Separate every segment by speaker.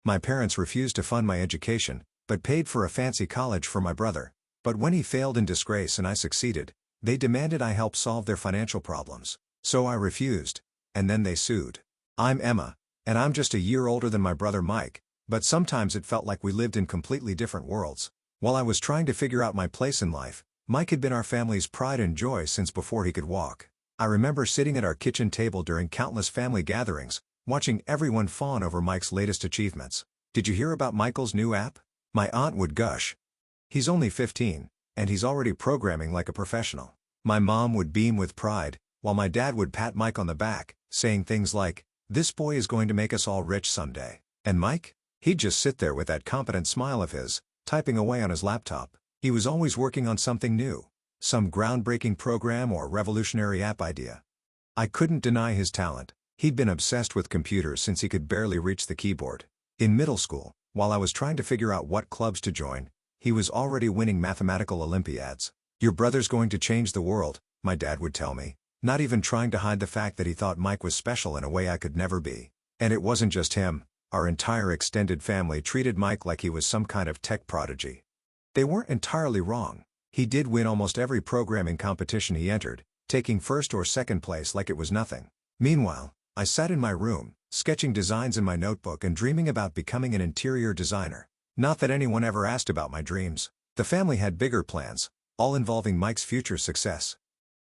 Speaker 1: My parents refused to fund my education, but paid for a fancy college for my brother. But when he failed in Disgrace and I succeeded, they demanded I help solve their financial problems. So I refused, and then they sued. I'm Emma, and I'm just a year older than my brother Mike, but sometimes it felt like we lived in completely different worlds. While I was trying to figure out my place in life, Mike had been our family's pride and joy since before he could walk. I remember sitting at our kitchen table during countless family gatherings, watching everyone fawn over Mike's latest achievements. Did you hear about Michael's new app? My aunt would gush. He's only 15, and he's already programming like a professional. My mom would beam with pride, while my dad would pat Mike on the back, saying things like, "This boy is going to make us all rich someday." And Mike? He'd just sit there with that confident smile of his, typing away on his laptop. He was always working on something new, some groundbreaking program or revolutionary app idea. I couldn't deny his talent. He'd been obsessed with computers since he could barely reach the keyboard. In middle school, while I was trying to figure out what clubs to join, he was already winning mathematical Olympiads. "Your brother's going to change the world," my dad would tell me, not even trying to hide the fact that he thought Mike was special in a way I could never be. And it wasn't just him. Our entire extended family treated Mike like he was some kind of tech prodigy. They weren't entirely wrong. He did win almost every programming competition he entered, taking first or second place like it was nothing. Meanwhile, I sat in my room, sketching designs in my notebook and dreaming about becoming an interior designer. Not that anyone ever asked about my dreams. The family had bigger plans, all involving Mike's future success.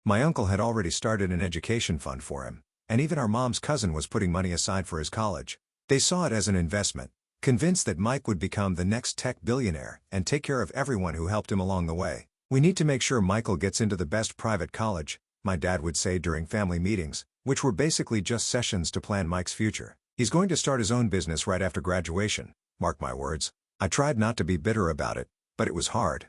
Speaker 1: My uncle had already started an education fund for him, and even our mom's cousin was putting money aside for his college. They saw it as an investment, convinced that Mike would become the next tech billionaire and take care of everyone who helped him along the way. "We need to make sure Michael gets into the best private college," my dad would say during family meetings, which were basically just sessions to plan Mike's future. "He's going to start his own business right after graduation, mark my words." I tried not to be bitter about it, but it was hard.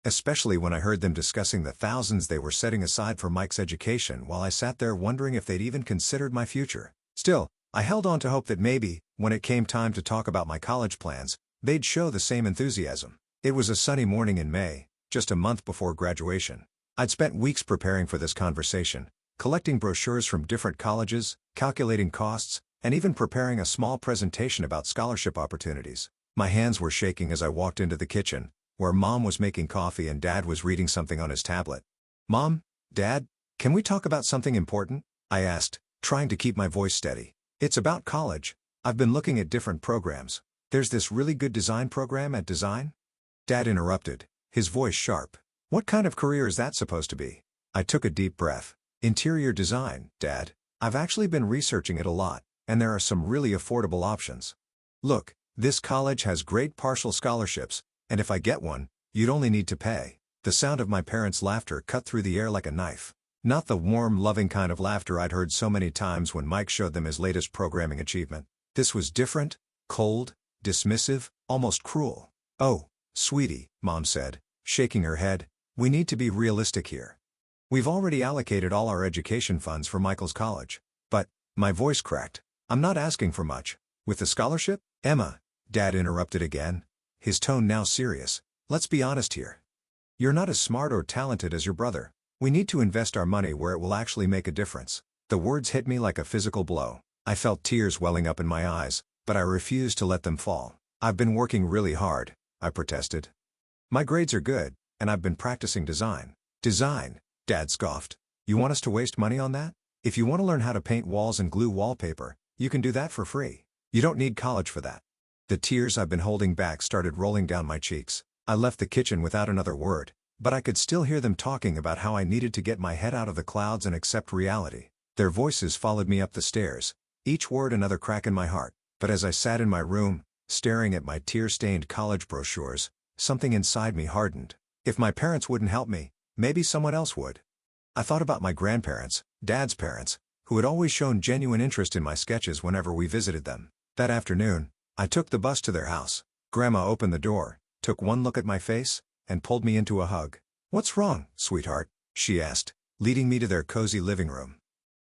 Speaker 1: Especially when I heard them discussing the thousands they were setting aside for Mike's education while I sat there wondering if they'd even considered my future. Still, I held on to hope that maybe, when it came time to talk about my college plans, they'd show the same enthusiasm. It was a sunny morning in May, just a month before graduation. I'd spent weeks preparing for this conversation, collecting brochures from different colleges, calculating costs, and even preparing a small presentation about scholarship opportunities. My hands were shaking as I walked into the kitchen, where Mom was making coffee and Dad was reading something on his tablet. "Mom, Dad, can we talk about something important?" I asked, trying to keep my voice steady. "It's about college. I've been looking at different programs. There's this really good design program at Design." Dad interrupted, his voice sharp. "What kind of career is that supposed to be?" I took a deep breath. "Interior design, Dad. I've actually been researching it a lot, and there are some really affordable options. Look, this college has great partial scholarships, and if I get one, you'd only need to pay." The sound of my parents' laughter cut through the air like a knife. Not the warm, loving kind of laughter I'd heard so many times when Mike showed them his latest programming achievement. This was different, cold, dismissive, almost cruel. "Oh, sweetie," Mom said, shaking her head, "we need to be realistic here. We've already allocated all our education funds for Michael's college." "But," my voice cracked, "I'm not asking for much. With the scholarship?" "Emma," Dad interrupted again, his tone now serious, "let's be honest here. You're not as smart or talented as your brother. We need to invest our money where it will actually make a difference." The words hit me like a physical blow. I felt tears welling up in my eyes, but I refused to let them fall. "I've been working really hard," I protested. "My grades are good, and I've been practicing design." "Design?" Dad scoffed. "You want us to waste money on that? If you want to learn how to paint walls and glue wallpaper, you can do that for free. You don't need college for that." The tears I've been holding back started rolling down my cheeks. I left the kitchen without another word, but I could still hear them talking about how I needed to get my head out of the clouds and accept reality. Their voices followed me up the stairs, each word another crack in my heart. But as I sat in my room, staring at my tear-stained college brochures, something inside me hardened. If my parents wouldn't help me, maybe someone else would. I thought about my grandparents, Dad's parents, who had always shown genuine interest in my sketches whenever we visited them. That afternoon, I took the bus to their house. Grandma opened the door, took one look at my face, and pulled me into a hug. "What's wrong, sweetheart?" she asked, leading me to their cozy living room.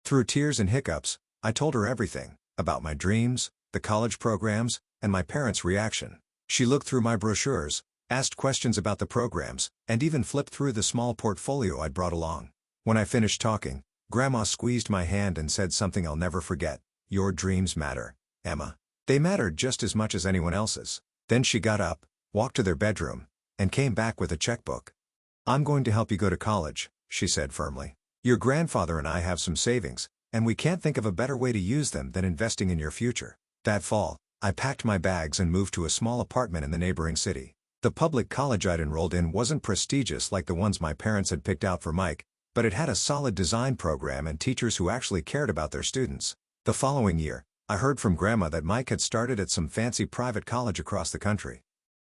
Speaker 1: Through tears and hiccups, I told her everything, about my dreams, the college programs, and my parents' reaction. She looked through my brochures, asked questions about the programs, and even flipped through the small portfolio I'd brought along. When I finished talking, Grandma squeezed my hand and said something I'll never forget. "Your dreams matter, Emma." They mattered just as much as anyone else's. Then she got up, walked to their bedroom, and came back with a checkbook. "I'm going to help you go to college," she said firmly. "Your grandfather and I have some savings, and we can't think of a better way to use them than investing in your future." That fall, I packed my bags and moved to a small apartment in the neighboring city. The public college I'd enrolled in wasn't prestigious like the ones my parents had picked out for Mike, but it had a solid design program and teachers who actually cared about their students. The following year, I heard from Grandma that Mike had started at some fancy private college across the country.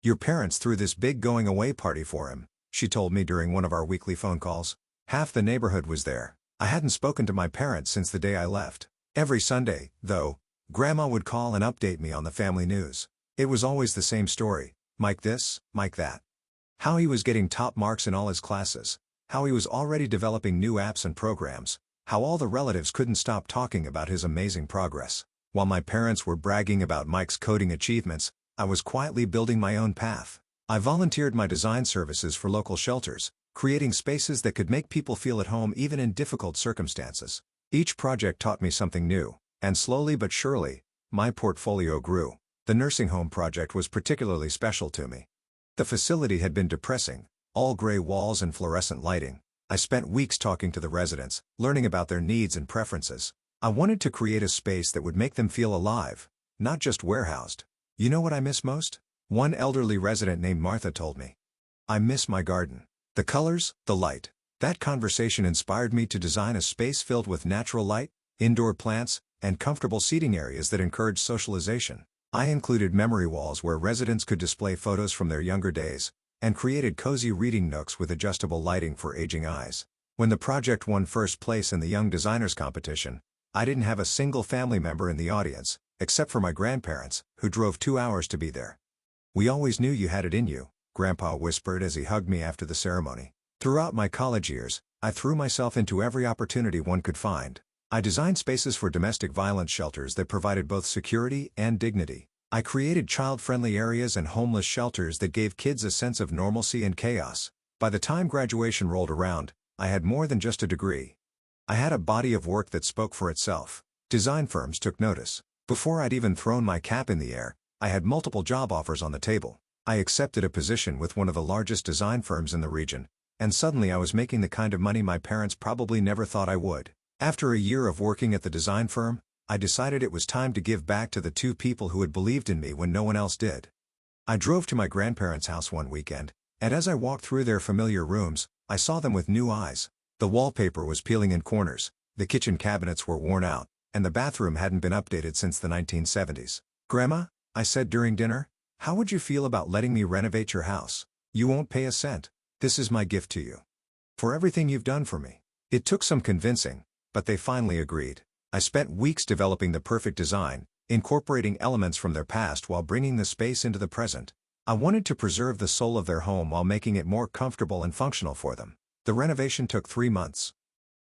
Speaker 1: "Your parents threw this big going-away party for him," she told me during one of our weekly phone calls. Half the neighborhood was there. I hadn't spoken to my parents since the day I left. Every Sunday, though, Grandma would call and update me on the family news. It was always the same story: Mike this, Mike that. How he was getting top marks in all his classes. How he was already developing new apps and programs. How all the relatives couldn't stop talking about his amazing progress. While my parents were bragging about Mike's coding achievements, I was quietly building my own path. I volunteered my design services for local shelters, creating spaces that could make people feel at home even in difficult circumstances. Each project taught me something new, and slowly but surely, my portfolio grew. The nursing home project was particularly special to me. The facility had been depressing, all gray walls and fluorescent lighting. I spent weeks talking to the residents, learning about their needs and preferences. I wanted to create a space that would make them feel alive, not just warehoused. "You know what I miss most?" one elderly resident named Martha told me. "I miss my garden. The colors, the light." That conversation inspired me to design a space filled with natural light, indoor plants, and comfortable seating areas that encouraged socialization. I included memory walls where residents could display photos from their younger days, and created cozy reading nooks with adjustable lighting for aging eyes. When the project won first place in the Young Designers competition, I didn't have a single family member in the audience, except for my grandparents, who drove 2 hours to be there. "We always knew you had it in you," Grandpa whispered as he hugged me after the ceremony. Throughout my college years, I threw myself into every opportunity one could find. I designed spaces for domestic violence shelters that provided both security and dignity. I created child-friendly areas and homeless shelters that gave kids a sense of normalcy and chaos. By the time graduation rolled around, I had more than just a degree. I had a body of work that spoke for itself. Design firms took notice. Before I'd even thrown my cap in the air, I had multiple job offers on the table. I accepted a position with one of the largest design firms in the region, and suddenly I was making the kind of money my parents probably never thought I would. After a year of working at the design firm, I decided it was time to give back to the two people who had believed in me when no one else did. I drove to my grandparents' house one weekend, and as I walked through their familiar rooms, I saw them with new eyes. The wallpaper was peeling in corners, the kitchen cabinets were worn out, and the bathroom hadn't been updated since the 1970s. "Grandma," I said during dinner, "how would you feel about letting me renovate your house? You won't pay a cent. This is my gift to you. For everything you've done for me." It took some convincing, but they finally agreed. I spent weeks developing the perfect design, incorporating elements from their past while bringing the space into the present. I wanted to preserve the soul of their home while making it more comfortable and functional for them. The renovation took 3 months.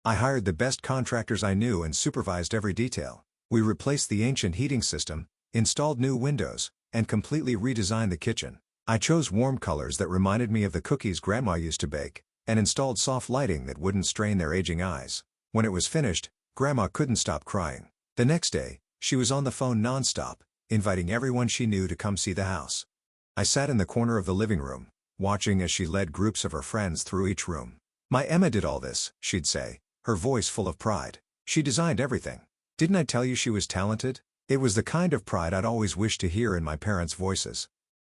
Speaker 1: I hired the best contractors I knew and supervised every detail. We replaced the ancient heating system, installed new windows, and completely redesigned the kitchen. I chose warm colors that reminded me of the cookies Grandma used to bake, and installed soft lighting that wouldn't strain their aging eyes. When it was finished, Grandma couldn't stop crying. The next day, she was on the phone nonstop, inviting everyone she knew to come see the house. I sat in the corner of the living room, watching as she led groups of her friends through each room. "My Emma did all this," she'd say, her voice full of pride. "She designed everything. Didn't I tell you she was talented?" It was the kind of pride I'd always wished to hear in my parents' voices.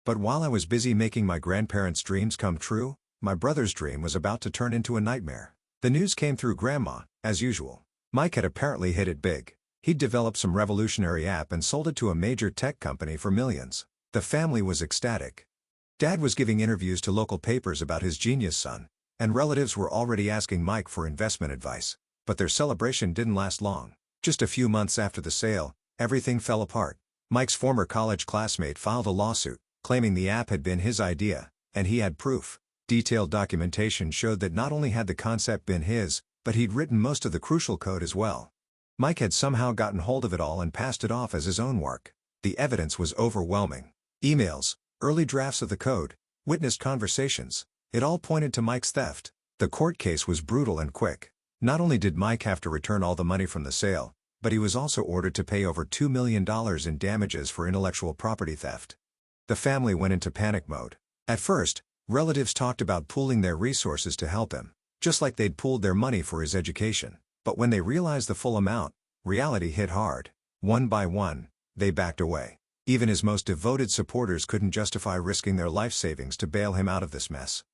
Speaker 1: But while I was busy making my grandparents' dreams come true, my brother's dream was about to turn into a nightmare. The news came through Grandma, as usual. Mike had apparently hit it big. He'd developed some revolutionary app and sold it to a major tech company for millions. The family was ecstatic. Dad was giving interviews to local papers about his genius son, and relatives were already asking Mike for investment advice. But their celebration didn't last long. Just a few months after the sale, everything fell apart. Mike's former college classmate filed a lawsuit, claiming the app had been his idea, and he had proof. Detailed documentation showed that not only had the concept been his, but he'd written most of the crucial code as well. Mike had somehow gotten hold of it all and passed it off as his own work. The evidence was overwhelming. Emails, early drafts of the code, witnessed conversations. It all pointed to Mike's theft. The court case was brutal and quick. Not only did Mike have to return all the money from the sale, but he was also ordered to pay over $2 million in damages for intellectual property theft. The family went into panic mode. At first, relatives talked about pooling their resources to help him, just like they'd pooled their money for his education. But when they realized the full amount, reality hit hard. One by one, they backed away. Even his most devoted supporters couldn't justify risking their life savings to bail him out of this mess.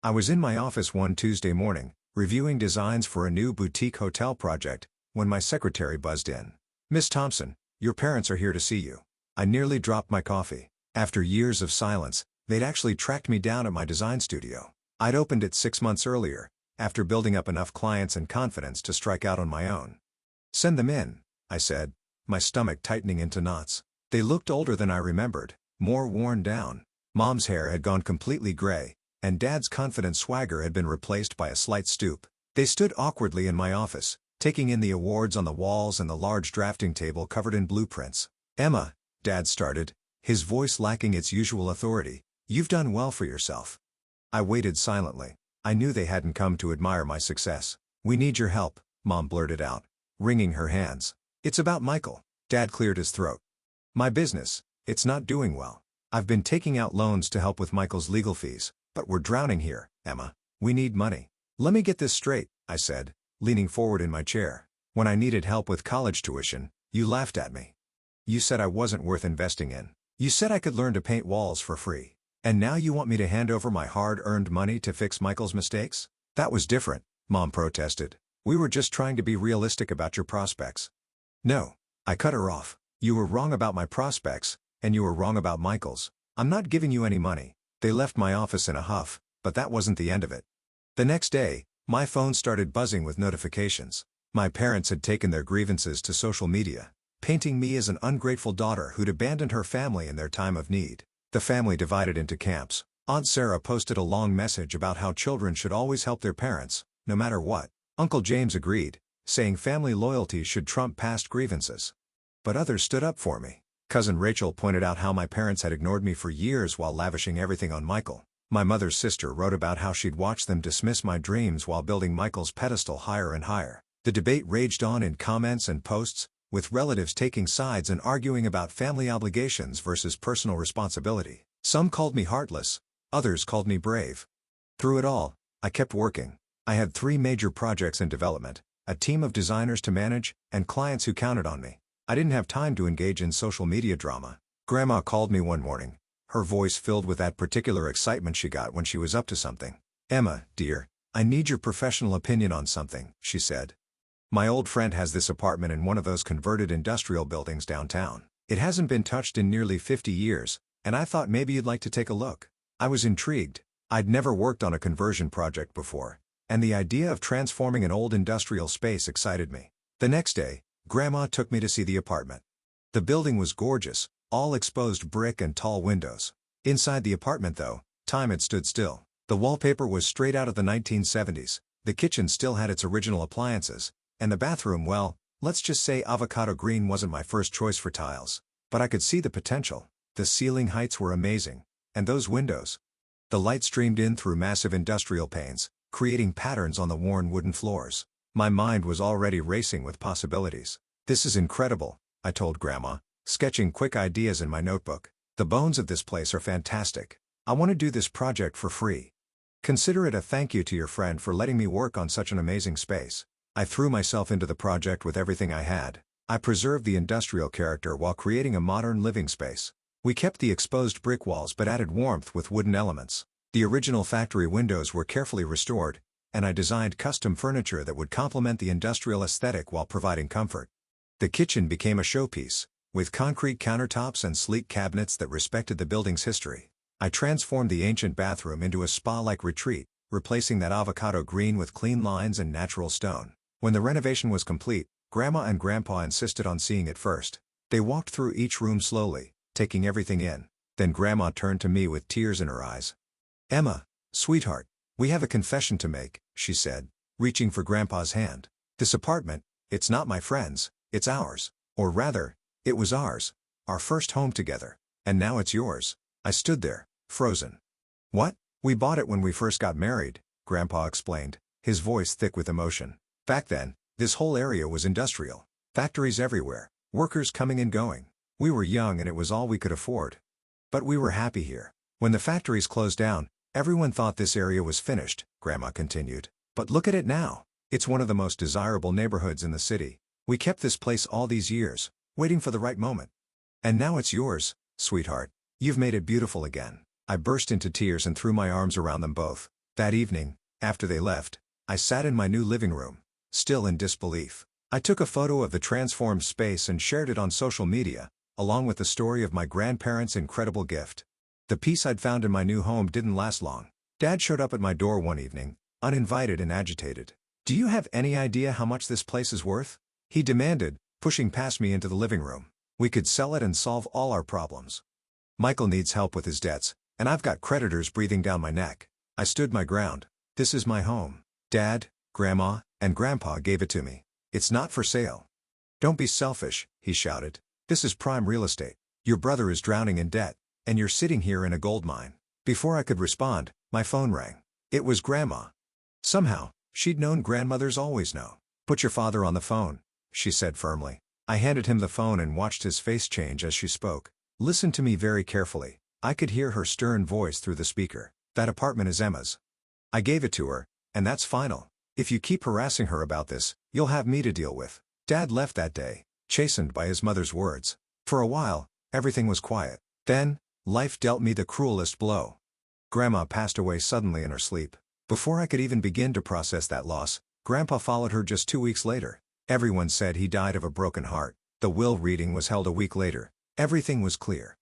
Speaker 1: I was in my office one Tuesday morning, reviewing designs for a new boutique hotel project, when my secretary buzzed in. "Miss Thompson, your parents are here to see you." I nearly dropped my coffee. After years of silence, they'd actually tracked me down at my design studio. I'd opened it 6 months earlier, after building up enough clients and confidence to strike out on my own. "Send them in," I said, my stomach tightening into knots. They looked older than I remembered, more worn down. Mom's hair had gone completely gray, and Dad's confident swagger had been replaced by a slight stoop. They stood awkwardly in my office, taking in the awards on the walls and the large drafting table covered in blueprints. "Emma," Dad started, his voice lacking its usual authority, "you've done well for yourself." I waited silently. I knew they hadn't come to admire my success. "We need your help," Mom blurted out, wringing her hands. "It's about Michael." Dad cleared his throat. "My business, it's not doing well. I've been taking out loans to help with Michael's legal fees, but we're drowning here, Emma. We need money." "Let me get this straight," I said, leaning forward in my chair. "When I needed help with college tuition, you laughed at me. You said I wasn't worth investing in. You said I could learn to paint walls for free. And now you want me to hand over my hard-earned money to fix Michael's mistakes?" "That was different," Mom protested. "We were just trying to be realistic about your prospects." "No," I cut her off. "You were wrong about my prospects, and you were wrong about Michael's. I'm not giving you any money." They left my office in a huff, but that wasn't the end of it. The next day, my phone started buzzing with notifications. My parents had taken their grievances to social media, painting me as an ungrateful daughter who'd abandoned her family in their time of need. The family divided into camps. Aunt Sarah posted a long message about how children should always help their parents, no matter what. Uncle James agreed, saying family loyalty should trump past grievances. But others stood up for me. Cousin Rachel pointed out how my parents had ignored me for years while lavishing everything on Michael. My mother's sister wrote about how she'd watched them dismiss my dreams while building Michael's pedestal higher and higher. The debate raged on in comments and posts, with relatives taking sides and arguing about family obligations versus personal responsibility. Some called me heartless, others called me brave. Through it all, I kept working. I had 3 major projects in development, a team of designers to manage, and clients who counted on me. I didn't have time to engage in social media drama. Grandma called me one morning, her voice filled with that particular excitement she got when she was up to something. "Emma, dear, I need your professional opinion on something," she said. "My old friend has this apartment in one of those converted industrial buildings downtown. It hasn't been touched in nearly 50 years, and I thought maybe you'd like to take a look." I was intrigued. I'd never worked on a conversion project before, and the idea of transforming an old industrial space excited me. The next day, Grandma took me to see the apartment. The building was gorgeous, all exposed brick and tall windows. Inside the apartment though, time had stood still. The wallpaper was straight out of the 1970s, the kitchen still had its original appliances, and the bathroom, well, let's just say avocado green wasn't my first choice for tiles. But I could see the potential. The ceiling heights were amazing. And those windows. The light streamed in through massive industrial panes, creating patterns on the worn wooden floors. My mind was already racing with possibilities. "This is incredible," I told Grandma, sketching quick ideas in my notebook. "The bones of this place are fantastic. I want to do this project for free. Consider it a thank you to your friend for letting me work on such an amazing space." I threw myself into the project with everything I had. I preserved the industrial character while creating a modern living space. We kept the exposed brick walls but added warmth with wooden elements. The original factory windows were carefully restored, and I designed custom furniture that would complement the industrial aesthetic while providing comfort. The kitchen became a showpiece, with concrete countertops and sleek cabinets that respected the building's history. I transformed the ancient bathroom into a spa-like retreat, replacing that avocado green with clean lines and natural stone. When the renovation was complete, Grandma and Grandpa insisted on seeing it first. They walked through each room slowly, taking everything in. Then Grandma turned to me with tears in her eyes. "Emma, sweetheart, we have a confession to make," she said, reaching for Grandpa's hand. "This apartment, it's not my friend's, it's ours. Or rather, it was ours, our first home together. And now it's yours." I stood there, frozen. "What? We bought it when we first got married," Grandpa explained, his voice thick with emotion. "Back then, this whole area was industrial. Factories everywhere, workers coming and going. We were young and it was all we could afford. But we were happy here. When the factories closed down, everyone thought this area was finished, Grandma continued. But look at it now. It's one of the most desirable neighborhoods in the city. We kept this place all these years, waiting for the right moment. And now it's yours, sweetheart. You've made it beautiful again. I burst into tears and threw my arms around them both. That evening, after they left, I sat in my new living room, still in disbelief. I took a photo of the transformed space and shared it on social media, along with the story of my grandparents' incredible gift. The peace I'd found in my new home didn't last long. Dad showed up at my door one evening, uninvited and agitated. "Do you have any idea how much this place is worth?" he demanded, pushing past me into the living room. "We could sell it and solve all our problems. Michael needs help with his debts, and I've got creditors breathing down my neck." I stood my ground. "This is my home. Dad, Grandma, and Grandpa gave it to me. It's not for sale." "Don't be selfish," he shouted. "This is prime real estate. Your brother is drowning in debt, and you're sitting here in a gold mine." Before I could respond, my phone rang. It was Grandma. Somehow, she'd known grandmothers always know. "Put your father on the phone," she said firmly. I handed him the phone and watched his face change as she spoke. "Listen to me very carefully." I could hear her stern voice through the speaker. "That apartment is Emma's. I gave it to her, and that's final. If you keep harassing her about this, you'll have me to deal with." Dad left that day, chastened by his mother's words. For a while, everything was quiet. Then, life dealt me the cruelest blow. Grandma passed away suddenly in her sleep. Before I could even begin to process that loss, Grandpa followed her just 2 weeks later. Everyone said he died of a broken heart. The will reading was held a week later. Everything was clear.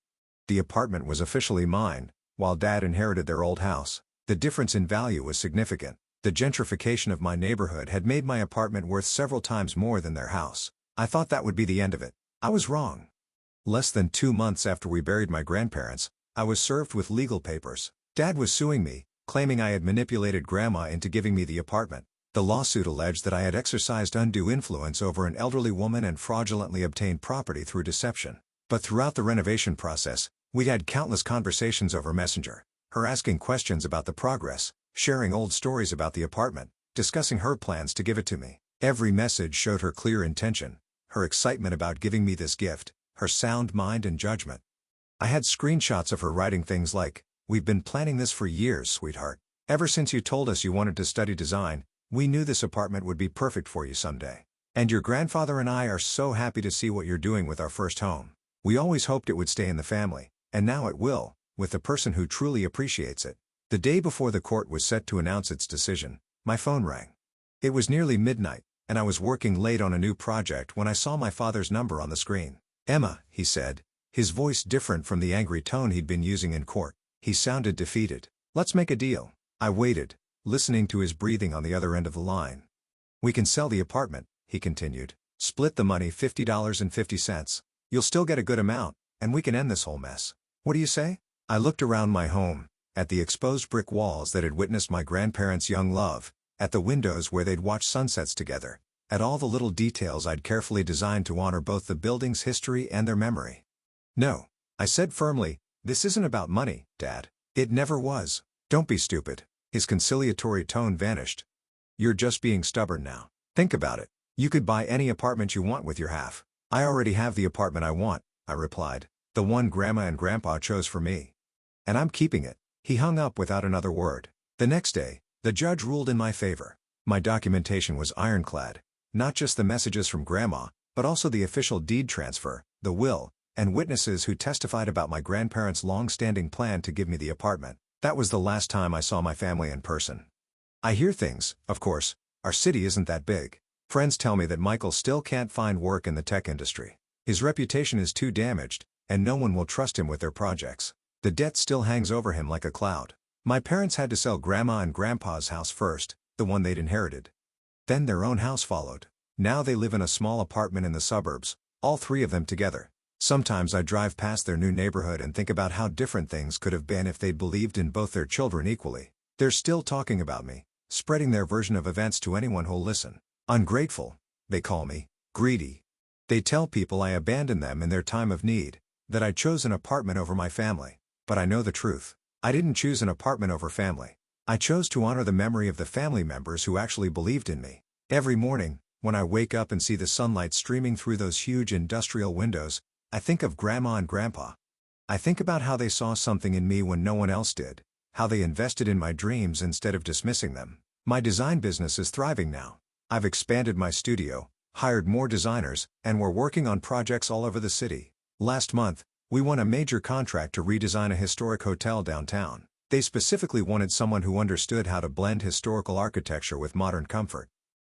Speaker 1: The apartment was officially mine, while Dad inherited their old house. The difference in value was significant. The gentrification of my neighborhood had made my apartment worth several times more than their house. I thought that would be the end of it. I was wrong. Less than 2 months after we buried my grandparents, I was served with legal papers. Dad was suing me, claiming I had manipulated Grandma into giving me the apartment. The lawsuit alleged that I had exercised undue influence over an elderly woman and fraudulently obtained property through deception. But throughout the renovation process, we'd had countless conversations over Messenger, her asking questions about the progress, sharing old stories about the apartment, discussing her plans to give it to me. Every message showed her clear intention, her excitement about giving me this gift, her sound mind and judgment. I had screenshots of her writing things like, "We've been planning this for years, sweetheart. Ever since you told us you wanted to study design, we knew this apartment would be perfect for you someday. And your grandfather and I are so happy to see what you're doing with our first home. We always hoped it would stay in the family, and now it will, with the person who truly appreciates it." The day before the court was set to announce its decision, my phone rang. It was nearly midnight, and I was working late on a new project when I saw my father's number on the screen. "Emma," he said, his voice different from the angry tone he'd been using in court. He sounded defeated. "Let's make a deal." I waited, listening to his breathing on the other end of the line. "We can sell the apartment," he continued. "Split the money $50.50. You'll still get a good amount, and we can end this whole mess. What do you say?" I looked around my home, at the exposed brick walls that had witnessed my grandparents' young love, at the windows where they'd watched sunsets together, at all the little details I'd carefully designed to honor both the building's history and their memory. "No," I said firmly, "this isn't about money, Dad. It never was." "Don't be stupid." His conciliatory tone vanished. "You're just being stubborn now. Think about it. You could buy any apartment you want with your half." "I already have the apartment I want," I replied. "The one Grandma and Grandpa chose for me. And I'm keeping it." He hung up without another word. The next day, the judge ruled in my favor. My documentation was ironclad. Not just the messages from Grandma, but also the official deed transfer, the will, and witnesses who testified about my grandparents' long-standing plan to give me the apartment. That was the last time I saw my family in person. I hear things, of course. Our city isn't that big. Friends tell me that Michael still can't find work in the tech industry. His reputation is too damaged, and no one will trust him with their projects. The debt still hangs over him like a cloud. My parents had to sell Grandma and Grandpa's house first, the one they'd inherited. Then their own house followed. Now they live in a small apartment in the suburbs, all 3 of them together. Sometimes I drive past their new neighborhood and think about how different things could have been if they'd believed in both their children equally. They're still talking about me, spreading their version of events to anyone who'll listen. Ungrateful, they call me. Greedy. They tell people I abandoned them in their time of need, that I chose an apartment over my family. But I know the truth. I didn't choose an apartment over family. I chose to honor the memory of the family members who actually believed in me. Every morning, When I wake up and see the sunlight streaming through those huge industrial windows, I think of Grandma and Grandpa. I think about how they saw something in me when no one else did, how they invested in my dreams instead of dismissing them. My design business is thriving now. I've expanded my studio, hired more designers, and we're working on projects all over the city. Last month, we won a major contract to redesign a historic hotel downtown. They specifically wanted someone who understood how to blend historical architecture with modern comfort.